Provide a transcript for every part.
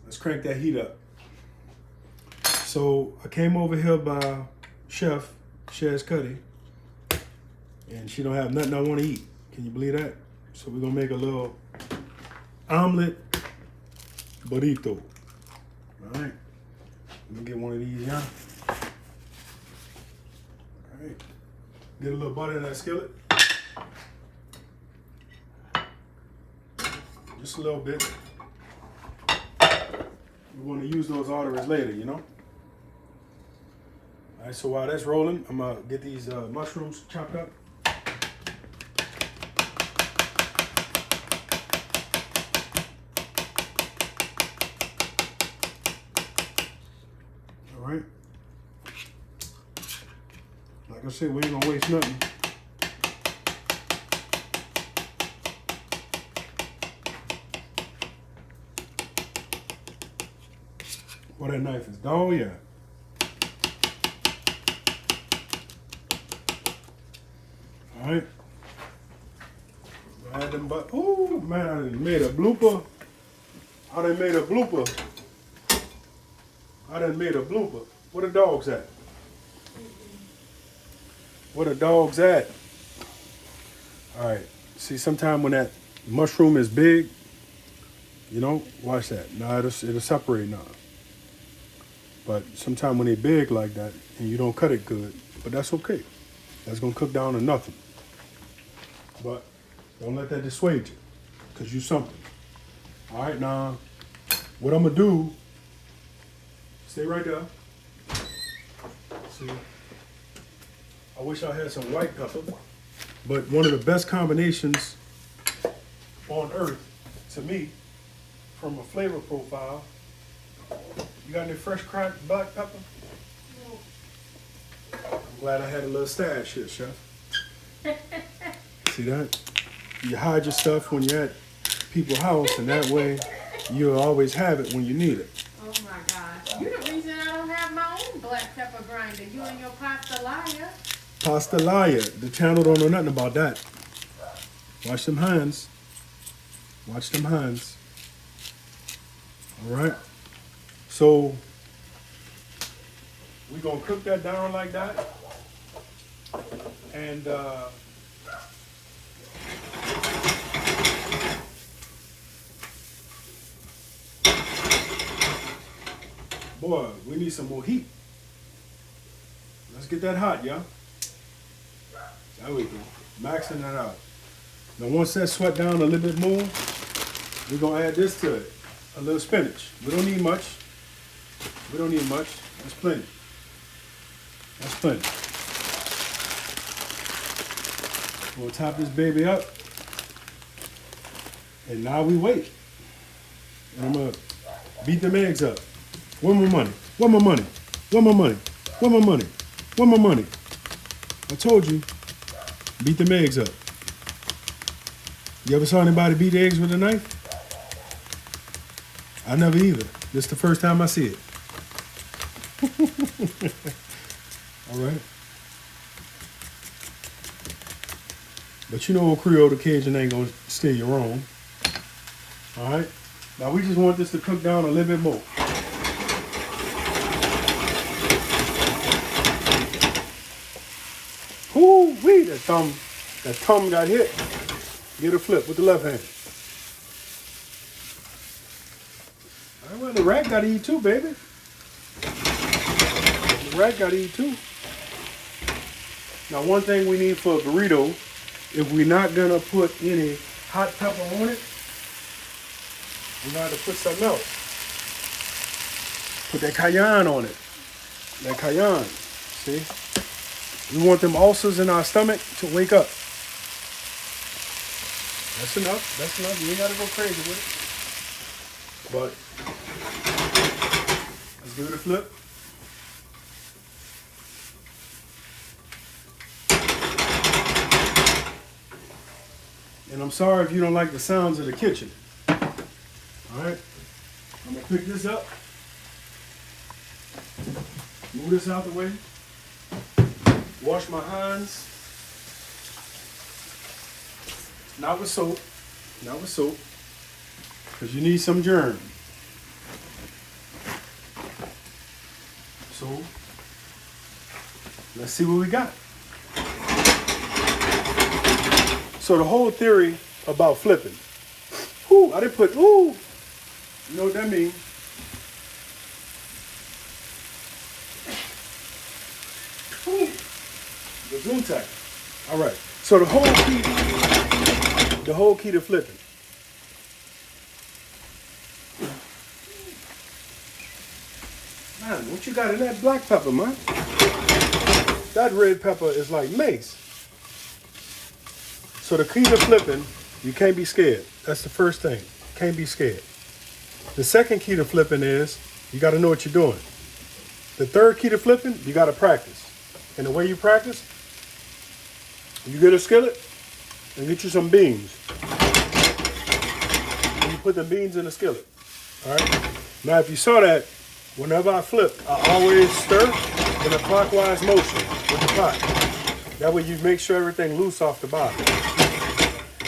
Let's crank that heat up. So I came over here by Chef Shaz Cuddy, and she don't have nothing I want to eat. Can you believe that? So we're gonna make a little omelet burrito. All right. Let me get one of these, yeah. All right. Get a little butter in that skillet. Just a little bit. We want to use those arteries later, you know. All right. So while that's rolling, I'm gonna get these mushrooms chopped up. Right. Like I said, we ain't gonna waste nothing. Where that knife is? Oh yeah. All right. Add them, but oh man, I done made a blooper. I done made a blooper. Where the dogs at? Where the dogs at? All right. See, sometime when that mushroom is big, you know, watch that. Now it'll separate now. But sometime when they're big like that and you don't cut it good, but that's okay. That's gonna cook down to nothing. But don't let that dissuade you, because you something. All right, now what I'm gonna do, stay right there. See, I wish I had some white pepper, but one of the best combinations on earth, to me, from a flavor profile, you got any fresh cracked black pepper? No. I'm glad I had a little stash here, Chef. See that? You hide your stuff when you're at people's house, and that way you'll always have it when you need it. Oh my gosh. You're the reason I don't have my own black pepper grinder. You and your pastelaya. Pastelaya. The channel don't know nothing about that. Watch them hands. Watch them hands. All right. So we're going to cook that down like that. And boy, we need some more heat. Let's get that hot, y'all. There we go. Maxing that out. Now once that sweat down a little bit more, we're going to add this to it. A little spinach. We don't need much. We don't need much. That's plenty. That's plenty. We'll top this baby up. And now we wait. And I'm going to beat them eggs up. Where my money? Where my money? Where my money? Where my money? Where my money? I told you, beat them eggs up. You ever saw anybody beat eggs with a knife? I never either. This is the first time I see it. All right. But you know, Creole the Cajun ain't gonna steer you wrong. All right. Now we just want this to cook down a little bit more. Woo-wee, that thumb got hit. Get a flip with the left hand. All right, well, the rat gotta eat too, baby. The rat gotta eat too. Now, one thing we need for a burrito, if we're not gonna put any hot pepper on it, we're gonna have to put something else. Put that cayenne on it. That cayenne, see? We want them ulcers in our stomach to wake up. That's enough. That's enough. You ain't gotta go crazy with it. But let's give it a flip. And I'm sorry if you don't like the sounds of the kitchen. All right. I'm gonna pick this up. Move this out the way. Wash my hands. Not with soap. Not with soap. because you need some germ. So let's see what we got. So the whole theory about flipping. Ooh, I didn't put, ooh. You know what that means? Ooh. The zoom tech. All right. So the whole key to flipping. Man, what you got in that black pepper, man? That red pepper is like mace. So the key to flipping, you can't be scared. That's the first thing. Can't be scared. The second key to flipping is you got to know what you're doing. The third key to flipping, you got to practice. And the way you practice, you get a skillet and get you some beans. And you put the beans in the skillet. All right? Now, if you saw that, whenever I flip, I always stir in a clockwise motion with the pot. That way you make sure everything loose off the bottom.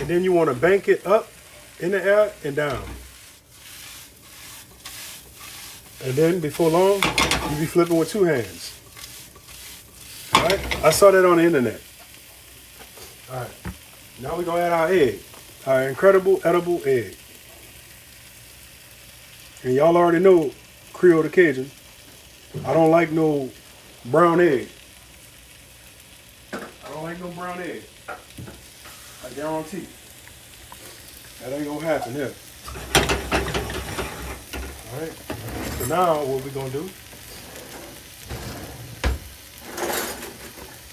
And then you want to bank it up in the air and down. And then before long, you be flipping with two hands. All right? I saw that on the internet. All right. Now we're going to add our egg. Our incredible edible egg. And y'all already know Creole to Cajun. I don't like no brown egg. I don't like no brown egg. I guarantee. That ain't gonna happen here. Alright. So now what we're gonna do,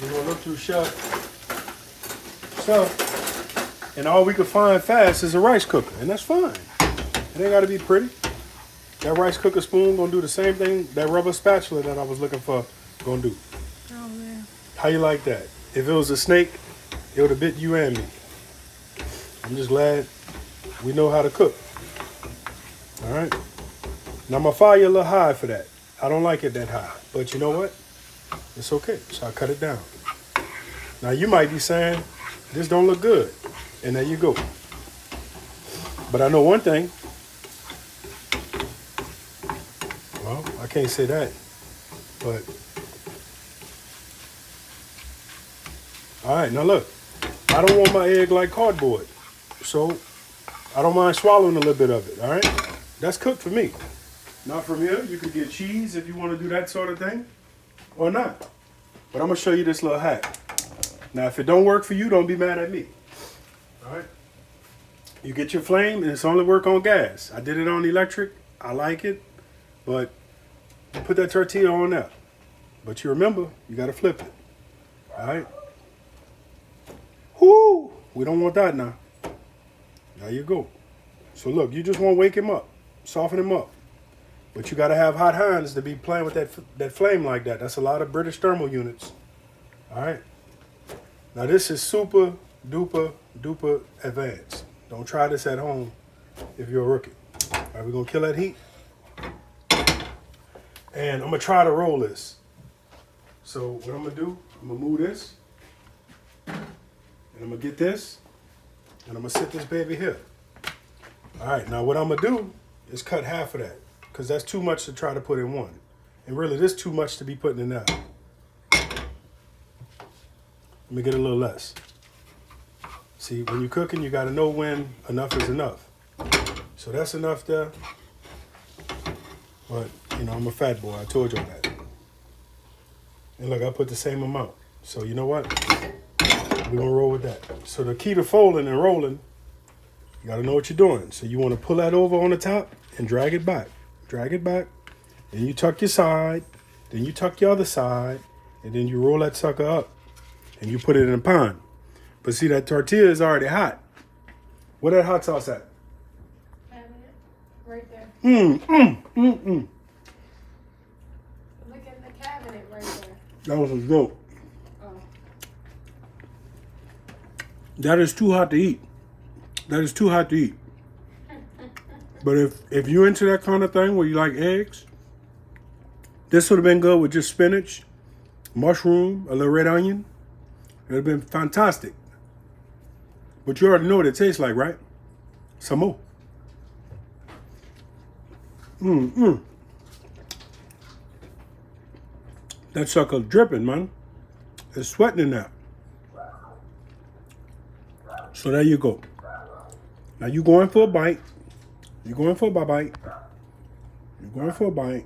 we're gonna look through shelf stuff, and all we can find fast is a rice cooker, and that's fine. It ain't gotta be pretty. That rice cooker spoon gonna do the same thing that rubber spatula that I was looking for gonna do. Oh man. How you like that? If it was a snake, it would have bit you and me. I'm just glad we know how to cook. All right. Now my fire a little high for that. I don't like it that high, but you know what? It's okay. So I cut it down. Now you might be saying, this don't look good. And there you go. But I know one thing. Well, I can't say that, but all right, now look, I don't want my egg like cardboard, so I don't mind swallowing a little bit of it, all right? That's cooked for me. Now from here, you can get cheese if you want to do that sort of thing, or not. But I'm going to show you this little hack. Now, if it don't work for you, don't be mad at me, all right? You get your flame, and it's only work on gas. I did it on electric. I like it, but you put that tortilla on there. But you remember, you got to flip it, all right? Whoo! We don't want that now. There you go. So look, you just want to wake him up, soften him up. But you got to have hot hands to be playing with that flame like that. That's a lot of British thermal units. All right. Now this is super duper duper advanced. Don't try this at home if you're a rookie. All right, we're going to kill that heat. And I'm going to try to roll this. So what I'm going to do, I'm going to move this. And I'm going to get this, and I'm going to sit this baby here. All right, now what I'm going to do is cut half of that, because that's too much to try to put in one. And really, this is too much to be putting in that. Let me get a little less. See, when you're cooking, you got to know when enough is enough. So that's enough there. But, you know, I'm a fat boy. I told y'all that. And look, I put the same amount. So you know what? We're going to roll with that. So the key to folding and rolling, you got to know what you're doing. So you want to pull that over on the top and drag it back. Drag it back. Then you tuck your side. Then you tuck your other side. And then you roll that sucker up. And you put it in a pan. But see, that tortilla is already hot. Where that hot sauce at? Cabinet, right there. Look at the cabinet right there. That was a joke. Oh. That is too hot to eat. That is too hot to eat. But if you're into that kind of thing where you like eggs, this would have been good with just spinach, mushroom, a little red onion. It would have been fantastic. But you already know what it tastes like, right? Some more. Mm-mm. That sucker dripping, man. It's sweating in that. So there you go. Now you going for a bite. You're going for a bite. You're going for a bite.